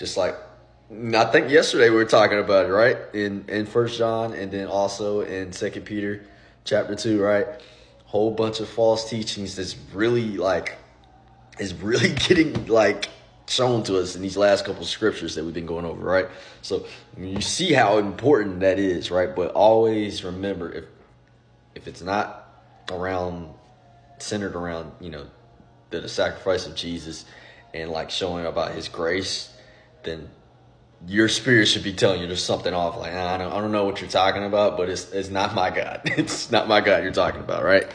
Just like, I think yesterday we were talking about it, right? In First John, and then also in Second Peter chapter 2, right? Whole bunch of false teachings that's really like is really getting like shown to us in these last couple of scriptures that we've been going over, right? So you see how important that is, right? But always remember, if it's not centered around, the sacrifice of Jesus and like showing about his grace, then your spirit should be telling you there's something off. Like, I don't know what you're talking about, but it's not my God. It's not my God you're talking about, right?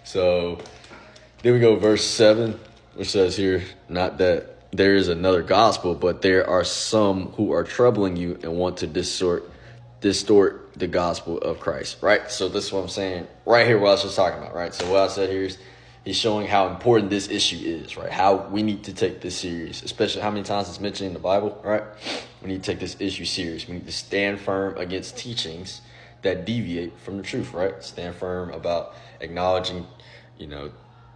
So then we go verse 7, which says here, not that there is another gospel, but there are some who are troubling you and want to distort the gospel of Christ, right? So this is what I'm saying right here, what I was just talking about, right? So what I said here is he's showing how important this issue is, right? How we need to take this serious, especially how many times it's mentioned in the Bible, right? We need to take this issue serious. We need to stand firm against teachings that deviate from the truth, right? Stand firm about acknowledging,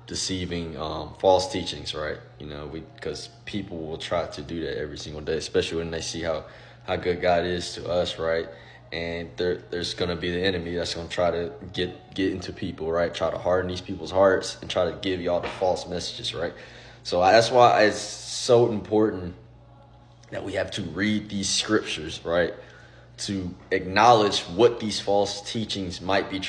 deceiving false teachings, right? Because people will try to do that every single day, especially when they see how good God is to us, right? And there's going to be the enemy that's going to try to get into people, right? Try to harden these people's hearts and try to give y'all the false messages, right? So that's why it's so important that we have to read these scriptures, right? To acknowledge what these false teachings might be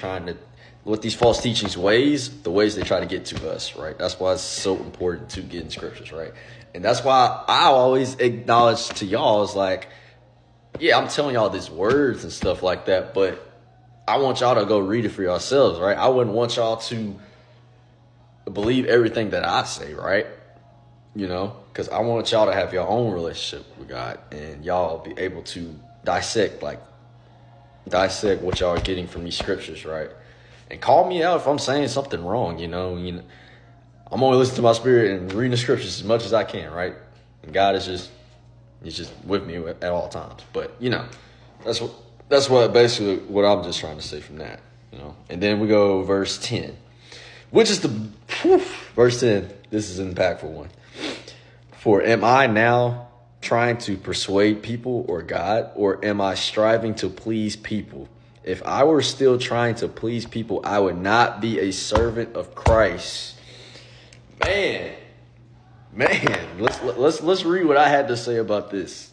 what these false teachings the ways they try to get to us, right? That's why it's so important to get in scriptures, right? And that's why I always acknowledge to y'all is like, yeah, I'm telling y'all these words and stuff like that, but I want y'all to go read it for yourselves, right? I wouldn't want y'all to believe everything that I say, right? Because I want y'all to have your own relationship with God and y'all be able to dissect what y'all are getting from these scriptures, right? And call me out if I'm saying something wrong, I'm only listening to my spirit and reading the scriptures as much as I can, right? And God is just with me at all times. But, that's what basically what I'm just trying to say from that, And then we go verse 10, which is verse 10. This is an impactful one. For am I now trying to persuade people or God, or am I striving to please people? If I were still trying to please people, I would not be a servant of Christ. Man, let's read what I had to say about this.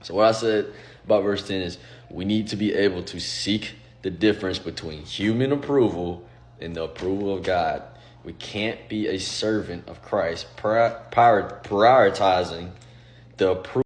So what I said about verse 10 is we need to be able to seek the difference between human approval and the approval of God. We can't be a servant of Christ prioritizing the approval